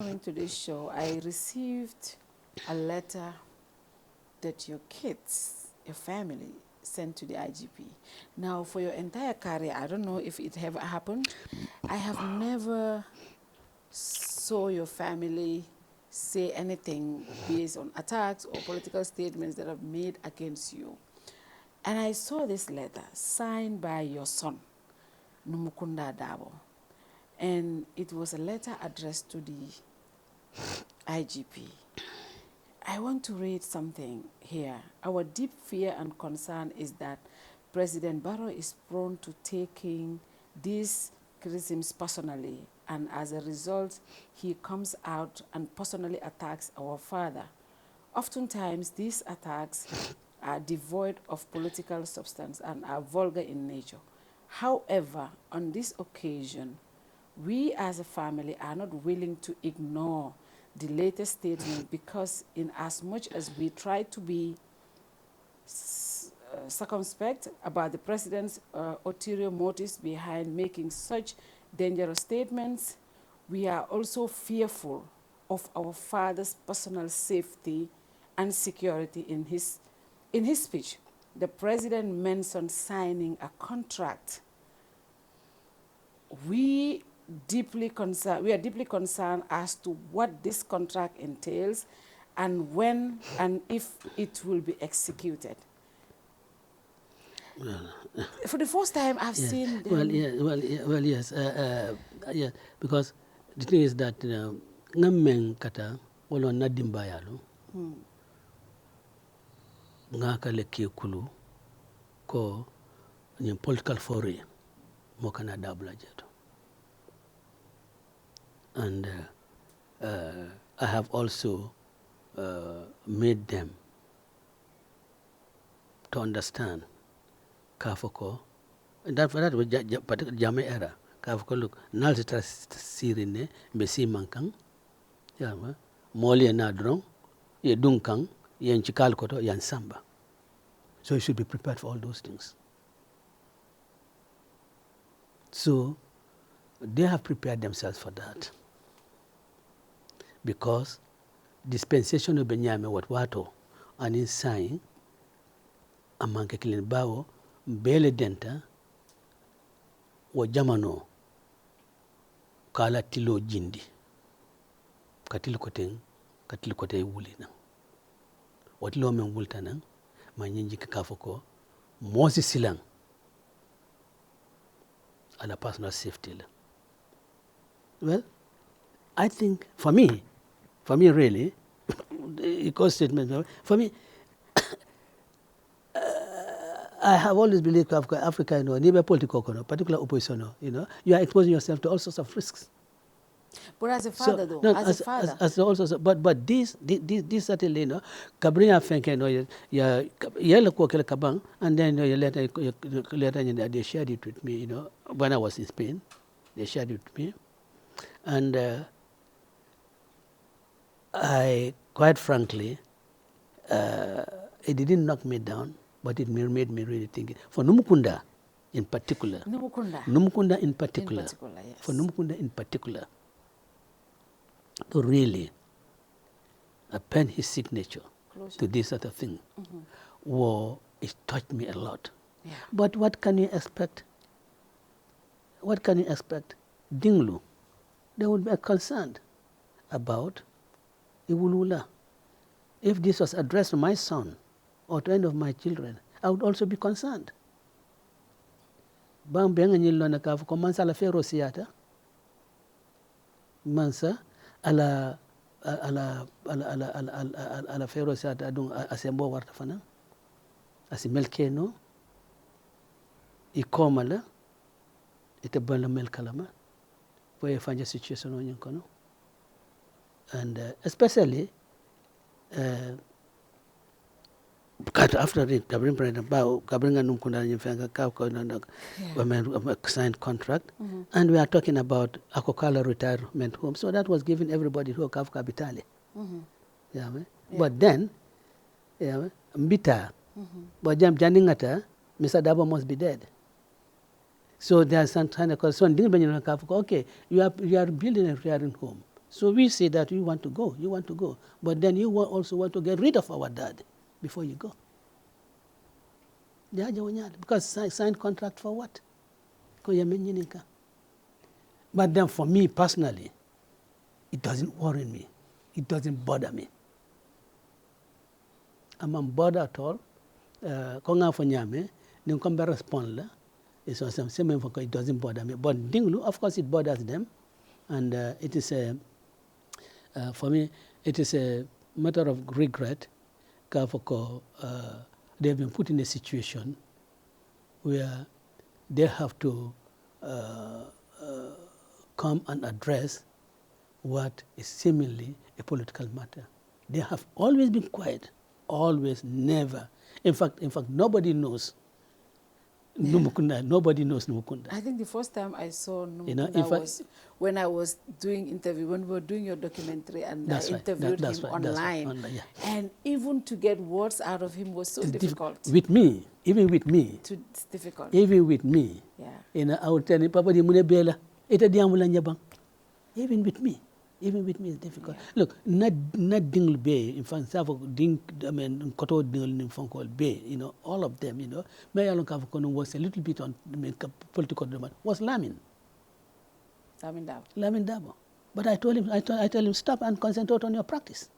Coming to this show, I received a letter that your kids, your family, sent to the IGP. Now, for your entire career, I don't know if it ever happened. I have never saw your family say anything based on attacks or political statements that are made against you. And I saw this letter signed by your son, Numukunda Darboe. And it was a letter addressed to the IGP. I want to read something here. Our deep fear and concern is that President Barrow is prone to taking these criticisms personally, and as a result, he comes out and personally attacks our father. Oftentimes, these attacks are devoid of political substance and are vulgar in nature. However, on this occasion, we as a family are not willing to ignore the latest statement because in as much as we try to be circumspect about the president's ulterior motives behind making such dangerous statements, we are also fearful of our father's personal safety and security. In his speech, the president mentioned signing a contract. We are deeply concerned as to what this contract entails and when and if it will be executed. For the first time, I've seen them. Yes. Yeah, because the thing is that ngamen kata wala na dimbayalo ngaka leki kulu ko ni political foray mo kana dabla jeto. And I have also made them to understand Kafoko. And that was Jame era. Kafoko look, Nalta Sirine, Bessi Mankang, Yama, Moli and Nadrong, Ye Dunkang, Yen Chikalkoto, Yan Samba. So you should be prepared for all those things. So they have prepared themselves for that. Because dispensation of Benyame Watwato and in sign among Kilin Bao, Bele Denta, wa jamano kala tilo jindi. Katilo kote wuli na. Watilo men wulta na, manyinji kakafoko, mosi silang ala personal safety. Well, I think for me really, eco statement, for me, I have always believed Africa, neither political, particular opposition, you are exposing yourself to all sorts of risks. But as a father, So, though, as a father. As also, but this certainly, Kabria Fenke, yellow kokela kabang, and then later they shared it with me, when I was in Spain, they shared it with me. And I, quite frankly, it didn't knock me down, but it made me really think. For Numukunda in particular. Numukunda in particular. Yes. For Numukunda in particular. To really append his signature to this sort of thing. It touched me a lot. Yeah. But what can you expect? Dinglu, they would be concerned about Iwulula. If this was addressed to my son or to any of my children, I would also be concerned. Bang benga nyilo na kafu komansa la fero siata. Mansa ala fero siata adung asembo warta fana. Asimelke no. Ikoma la. Ite ban la melkalama. Poye fanja situation on yunkono. And especially after the Gabriel President Bao, Gabriel Numkunda signed contract, and we are talking about Akokala retirement home. So that was given everybody who have Kapitali. But then, Mbita, but Jam Janingata, Mr. Darboe must be dead. So there are some kind of concern. Okay, you are building a retiring home. So we say that you want to go, but then you also want to get rid of our dad before you go. Because sign contract for what? But then for me personally, it doesn't worry me. It doesn't bother me. I'm not bothered at all. Konga fanyame, ninkombe respond. It doesn't bother me. But Dinglu, of course, it bothers them, and it is for me, it is a matter of regret. They have been put in a situation where they have to come and address what is seemingly a political matter. They have always been quiet, always, never. In fact, nobody knows Numukunda. Nobody knows Numukunda. I think the first time I saw Numukunda was when I was doing interview, when we were doing your documentary, and I interviewed him online. And even to get words out of him was so difficult. With me, even with me. It's difficult. Even with me. Yeah. I would tell him, Papa, even with me. Even with me, it's difficult. Yeah. Look, not Dingle Bay, in fact, Koto Dingle Bay, all of them, Mayalon Kavakono was a little bit on political demand, was Lamin Darboe. But I told him, I tell him, stop and concentrate on your practice.